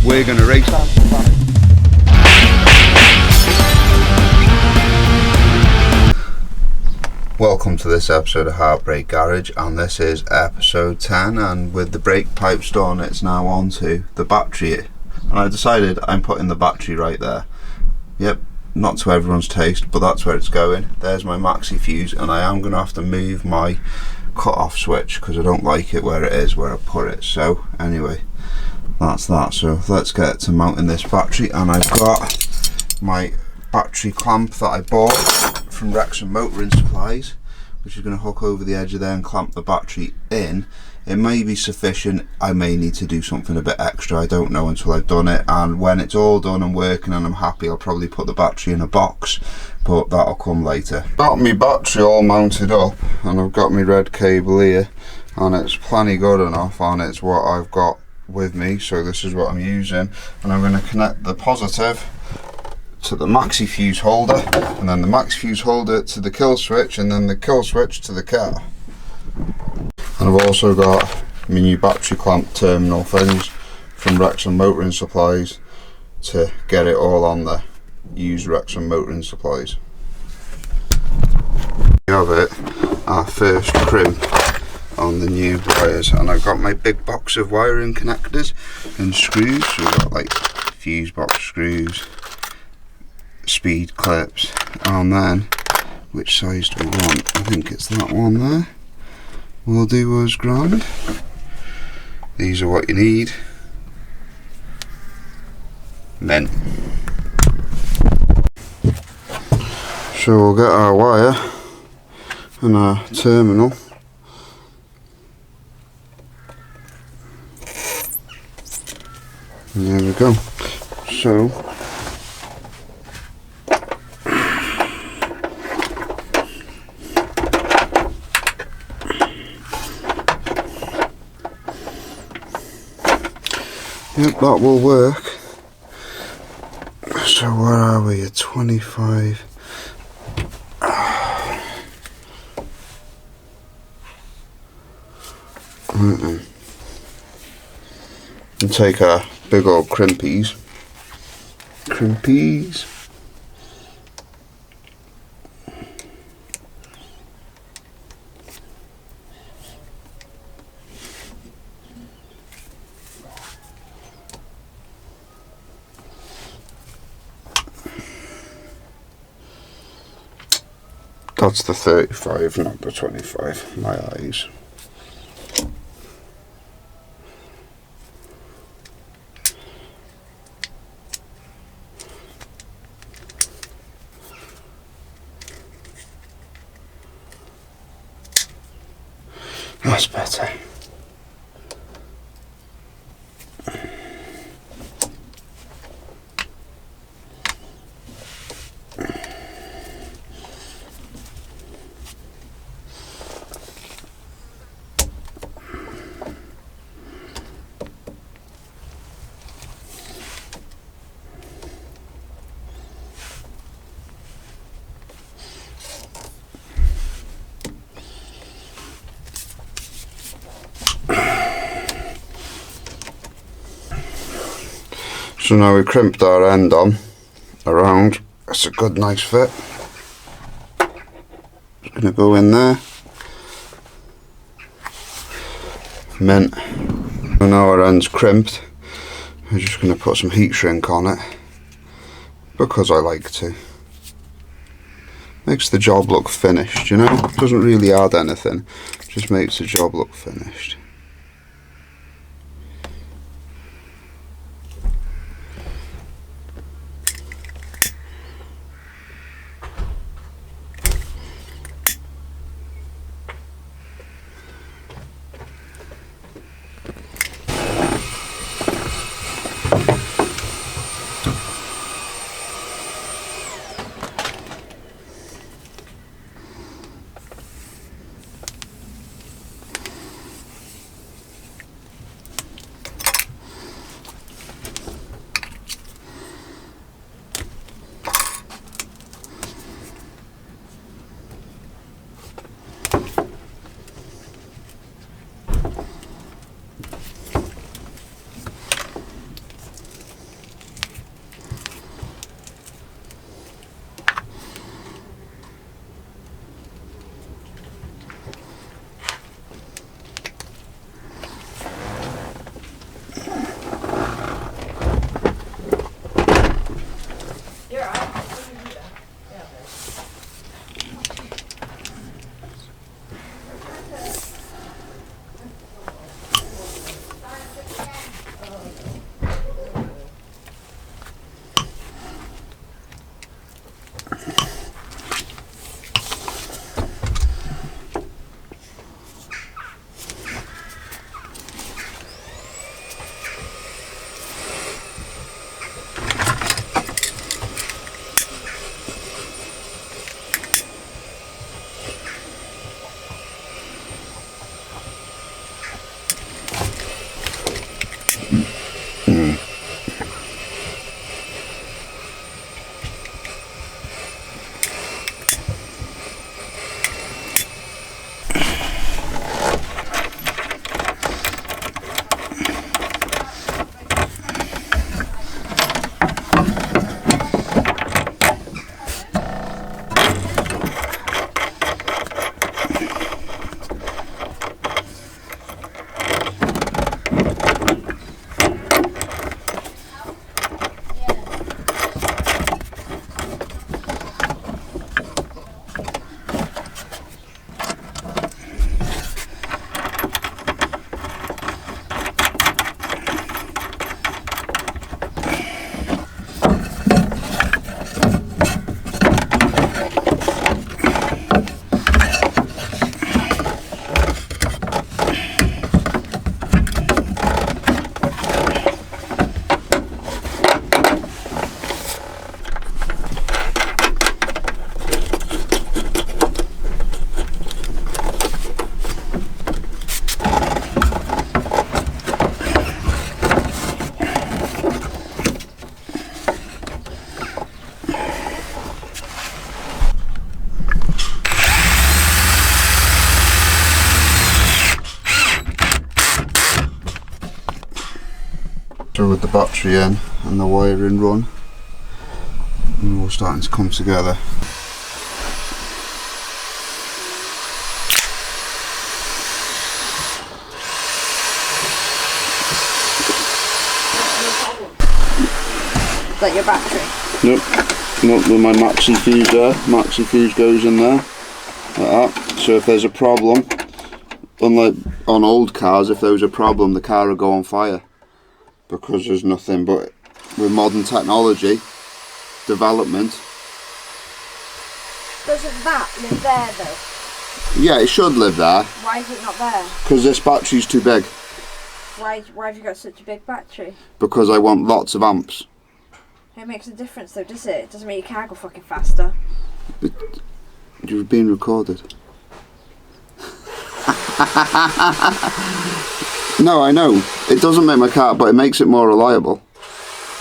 we're going to race. Welcome to this episode of Heartbreak Garage, and this is episode 10, and with the brake pipes done it's now on to the battery, and I decided I'm putting the battery right there. Yep, not to everyone's taste, but that's where it's going. There's my maxi fuse, and I am going to have to move my cut off switch because I don't like it where it is, where I put it. So anyway, that's that. So let's get to mounting this battery, and I've got my battery clamp that I bought from Wrexham Motoring Supplies, which is going to hook over the edge of there and clamp the battery in. It may be sufficient, I may need to do something a bit extra, I don't know until I've done it, and when it's all done and working and I'm happy, I'll probably put the battery in a box, but that'll come later. Got my battery all mounted up, and I've got my red cable here, and it's plenty good enough, and it's what I've got with me, so this is what I'm using, and I'm going to connect the positive to the maxi fuse holder, and then the maxi fuse holder to the kill switch, and then the kill switch to the car. And I've also got my new battery clamp terminal things from Wrexham Motoring Supplies to get it all on there. Use Wrexham Motoring Supplies. We have it, our first crimp on the new wires, and I've got my big box of wiring connectors and screws. So we've got like fuse box screws, speed clips, and then which size do we want? I think it's that one there. We'll do as grand. These are what you need. Mint. So we'll get our wire and our terminal. And there we go. So yep, that will work. So where are we at? 25. And take our big old crimpies. That's the 35, not the 25, my eyes. That's better. So now we crimped our end on around. That's a good nice fit. Just going to go in there. Mint. And now our end's crimped, I'm just going to put some heat shrink on it because I like to. Makes the job look finished, you know? Doesn't really add anything, just makes the job look finished. So with the battery in and the wiring run, and all starting to come together. Is that your battery? Nope. Not with my maxi fuse there. Maxi fuse goes in there, like that. So if there's a problem, unlike on old cars, if there was a problem, the car would go on fire because there's nothing. But with modern technology, development. Doesn't that live there though? Yeah, it should live there. Why is it not there? Because this battery's too big. Why have you got such a big battery? Because I want lots of amps. It makes a difference though, does it? It doesn't make your car go fucking faster. You're being recorded. No, I know. It doesn't make my car, but it makes it more reliable.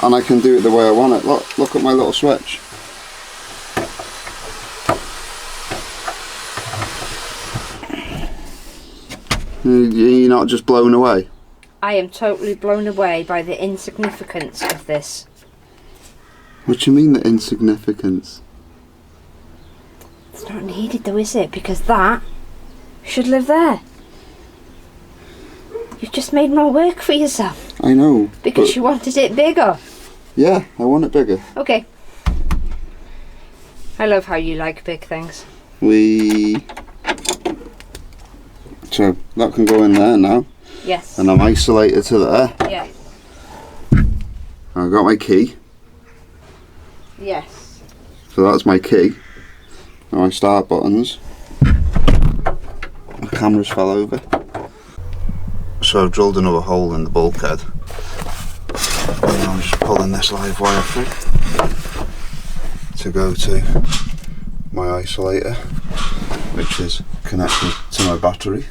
And I can do it the way I want it. Look at my little switch. You're not just blown away? I am totally blown away by the insignificance of this. What do you mean, the insignificance? It's not needed though, is it? Because that should live there. You've just made more work for yourself. I know. Because you wanted it bigger. Yeah, I want it bigger. Okay. I love how you like big things. So that can go in there now. Yes. And I'm isolated to there. Yeah. I've got my key. Yes. So that's my key. Now my start buttons. My camera's fell over. So I've drilled another hole in the bulkhead. And I'm just pulling this live wire through to go to my isolator, which is connected to my battery.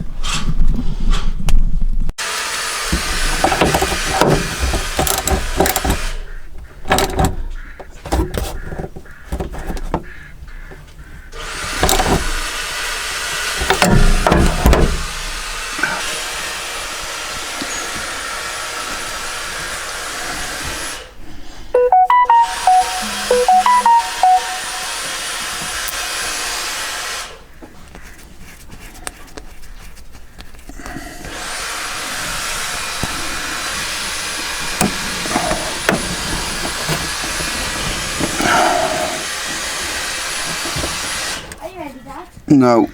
No,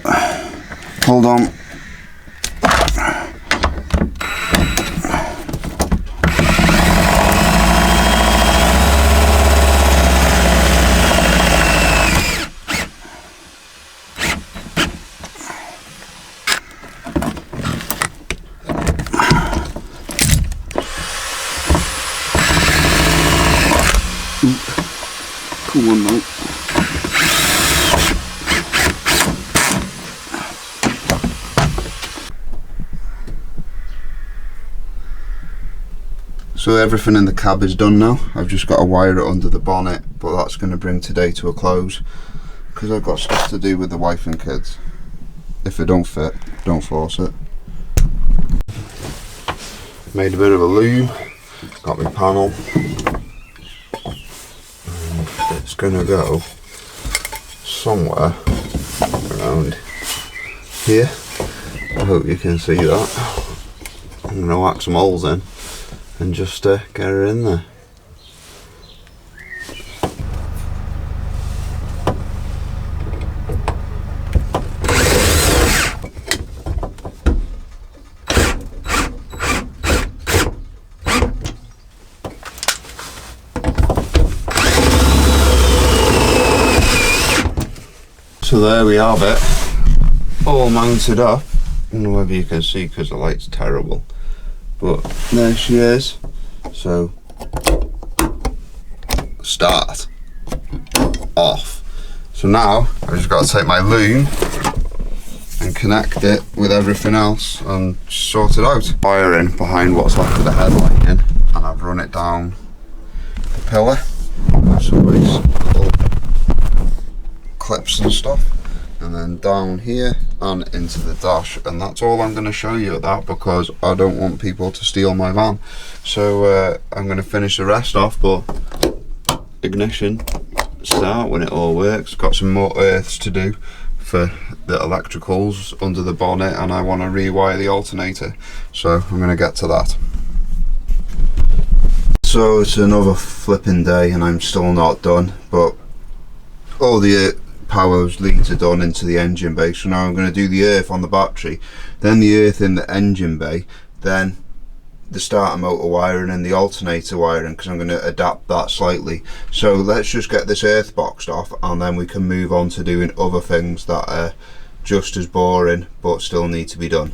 hold on. Come on, mate. So everything in the cab is done now. I've just got to wire it under the bonnet, but that's going to bring today to a close because I've got stuff to do with the wife and kids. If it don't fit, don't force it. Made a bit of a loom, got my panel, and it's going to go somewhere around here. I hope you can see that. I'm going to whack some holes in and just get her in there. So there we have it, all mounted up. I don't know whether you can see because the light's terrible, but there she is. So start, off. So now I've just got to take my loom and connect it with everything else and sort it out. Wiring behind what's left of the headlighting, and I've run it down the pillar with some nice little clips and stuff. and then down here and into the dash, and that's all I'm going to show you at that, because I don't want people to steal my van. So I'm going to finish the rest off, but ignition, start when it all works. Got some more earths to do for the electricals under the bonnet, and I want to rewire the alternator, so I'm going to get to that. So it's another flipping day and I'm still not done, but all the power leads are done into the engine bay. So now I'm going to do the earth on the battery, then the earth in the engine bay, then the starter motor wiring and the alternator wiring, because I'm going to adapt that slightly. So let's just get this earth boxed off, and then we can move on to doing other things that are just as boring but still need to be done.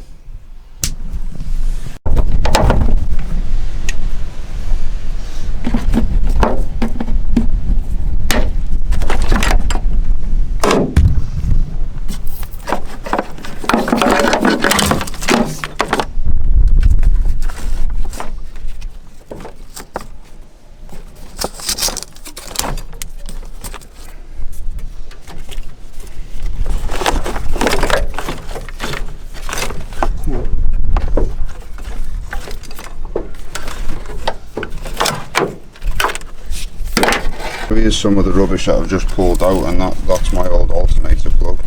Here's some of the rubbish that I've just pulled out, and that's my old alternator plug,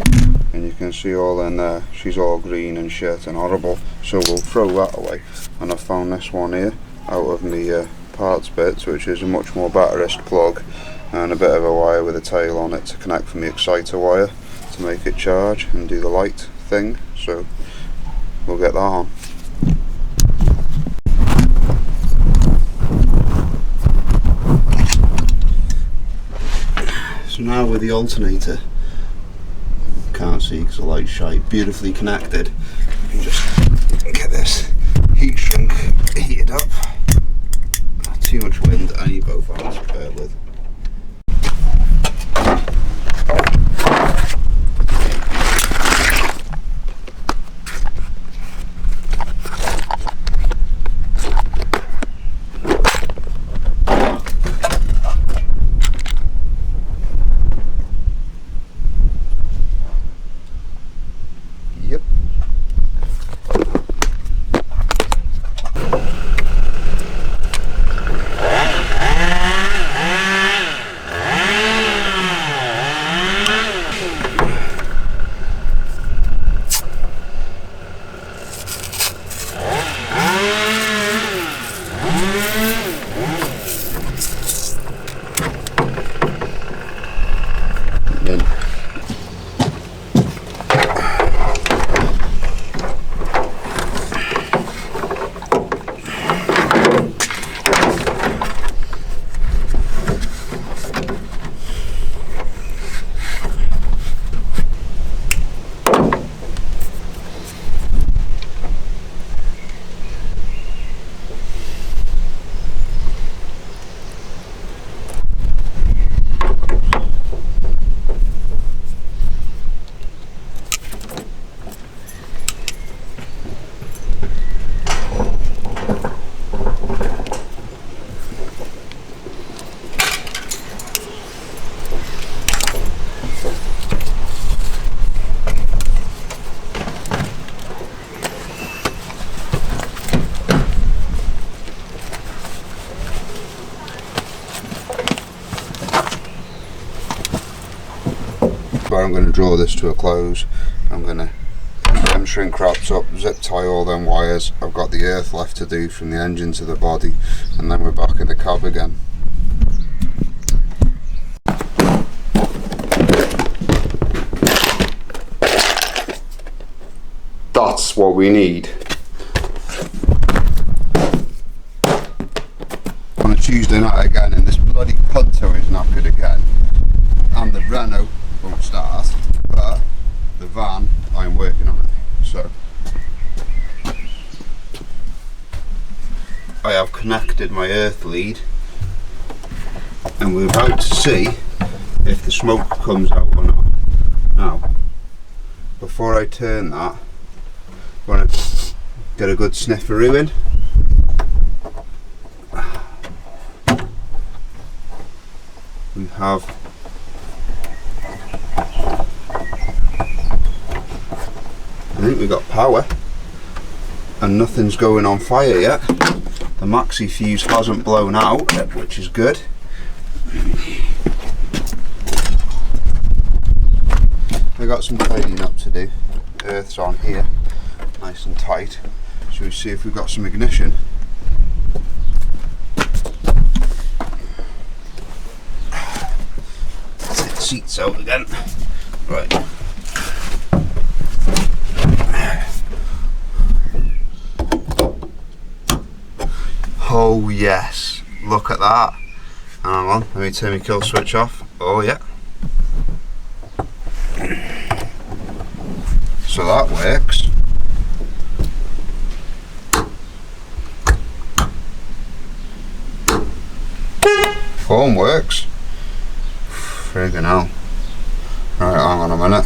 and you can see all in there, she's all green and shit and horrible, so we'll throw that away. And I found this one here out of the parts bits, which is a much more batterist plug and a bit of a wire with a tail on it to connect from the exciter wire to make it charge and do the light thing, so we'll get that on. So now with the alternator, can't see because the light's shite, beautifully connected, you can just get this heat shrink heated up. Not too much wind, I need both arms to bear with. But I'm going to draw this to a close. I'm going to keep them shrink wraps up, zip tie all them wires. I've got the earth left to do from the engine to the body, and then we're back in the cab again. That's what we need. On a Tuesday night again, and this bloody Punto is knackered again, and the Renault won't start, but the van, I'm working on it. So I have connected my earth lead, and we're about to see if the smoke comes out or not. Now, before I turn that, I want to get a good snifferoo in. We have I think we've got power and nothing's going on fire yet. The maxi fuse hasn't blown out, which is good. We've got some tidying up to do. Earth's on here, nice and tight. Shall we see if we've got some ignition? Take the seats out again. Right. Oh yes, look at that. Hang on, let me turn my kill switch off. Oh yeah. So that works. Phone works. Friggin' hell. Right, hang on a minute.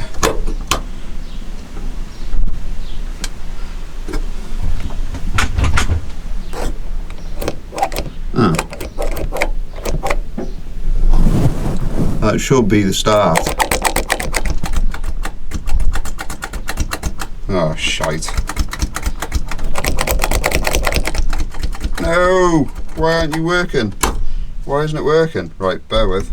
That should be the start. Oh, shite. No! Why aren't you working? Why isn't it working? Right, bear with.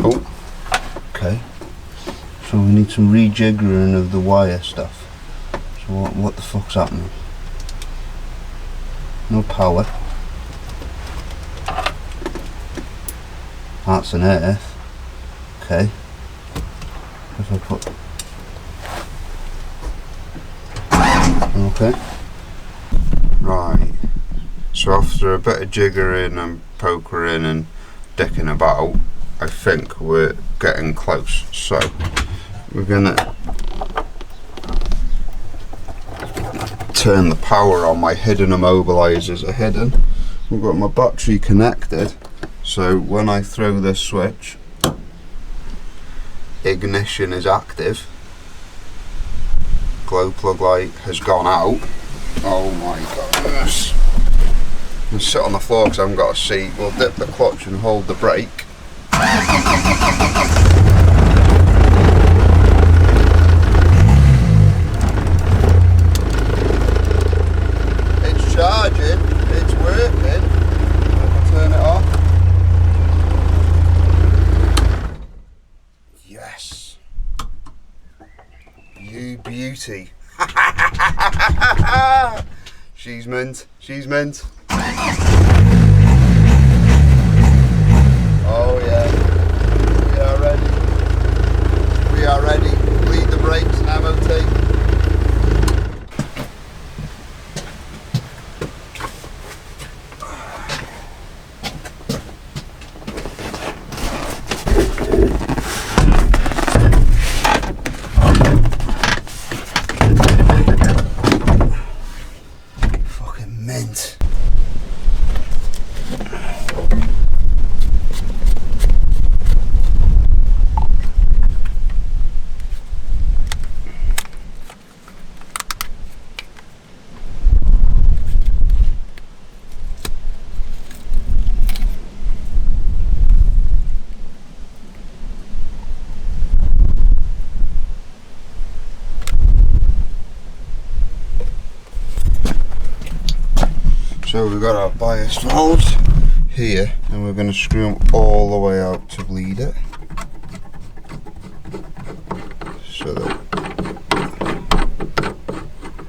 Oh, okay. So we need some rejiggering of the wire stuff. So what the fuck's happening? No power. That's an earth. Okay. If I put... Okay. Right. So after a bit of jiggering and pokering and dicking about, I think we're getting close. So we're gonna turn the power on. My hidden immobilizers are hidden. We've got my battery connected, so when I throw this switch, ignition is active. Glow plug light has gone out. Oh my goodness. I'm gonna sit on the floor because I haven't got a seat. We'll dip the clutch and hold the brake. It's charging, it's working. I'll turn it off. Yes. You beauty. She's mint, she's mint. Oh yeah, we are ready. We are ready. Bleed the brakes and MOT. Fucking mint. So we've got our bias valves here, and we're going to screw them all the way out to bleed it. So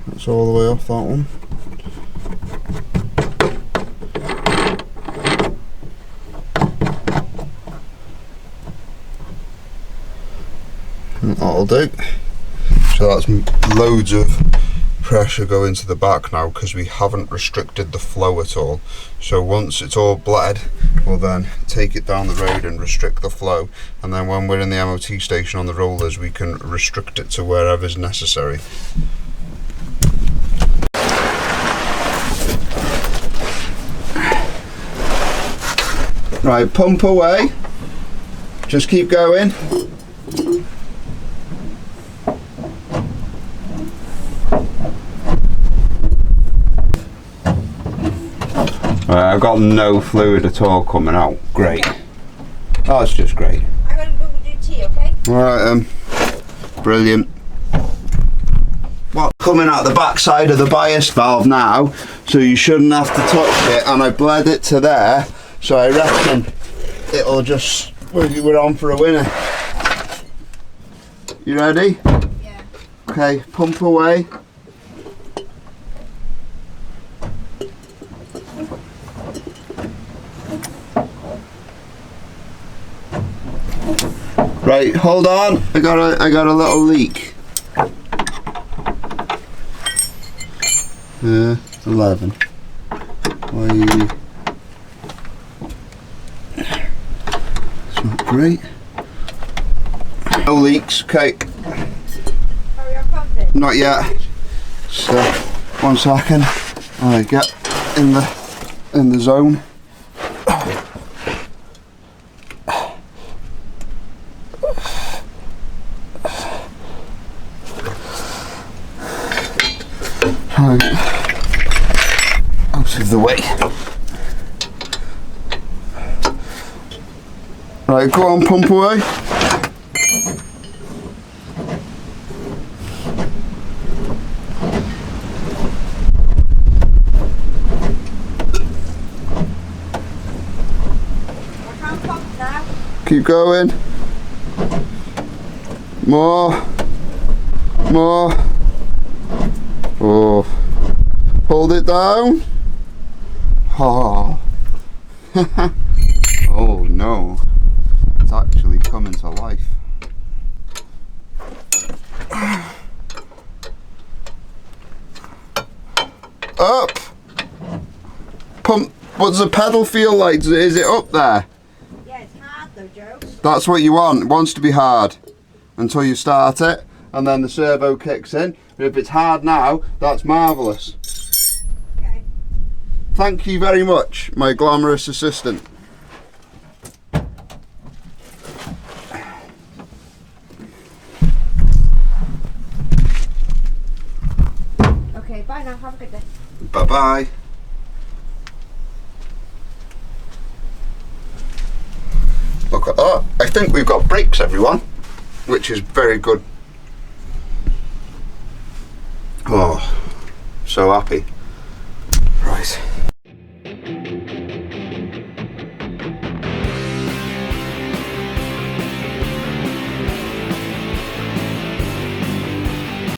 that's all the way off that one. And that'll do. So that's loads of pressure go into the back now because we haven't restricted the flow at all. So once it's all bled, we'll then take it down the road and restrict the flow, and then when we're in the MOT station on the rollers, we can restrict it to wherever's necessary. Right, pump away. Just keep going. Right, I've got no fluid at all coming out. Great. Oh, it's just great. I'm going to go do tea, okay? Alright, brilliant. Well, coming out the back side of the bias valve now, so you shouldn't have to touch it, and I bled it to there, so I reckon it'll just, we're on for a winner. You ready? Yeah. Okay, pump away. Right, hold on. I got a little leak. 11. Why? It's not great. No leaks. Okay. Hurry up, pumping. Not yet. So, 1 second. I get in the zone. Out of the way. Right, go on, pump away. I can't pump now. Keep going. More. More. Oh. Hold it down. Oh. Oh no. It's actually coming to life. Up. Pump. What does the pedal feel like? Is it up there? Yeah, it's hard though, Joe. That's what you want. It wants to be hard until you start it, and then the servo kicks in. But if it's hard now, that's marvellous. Okay. Thank you very much, my glamorous assistant. Okay, bye now. Have a good day. Bye bye. Look at that. I think we've got brakes, everyone, which is very good. Oh, so happy. Right.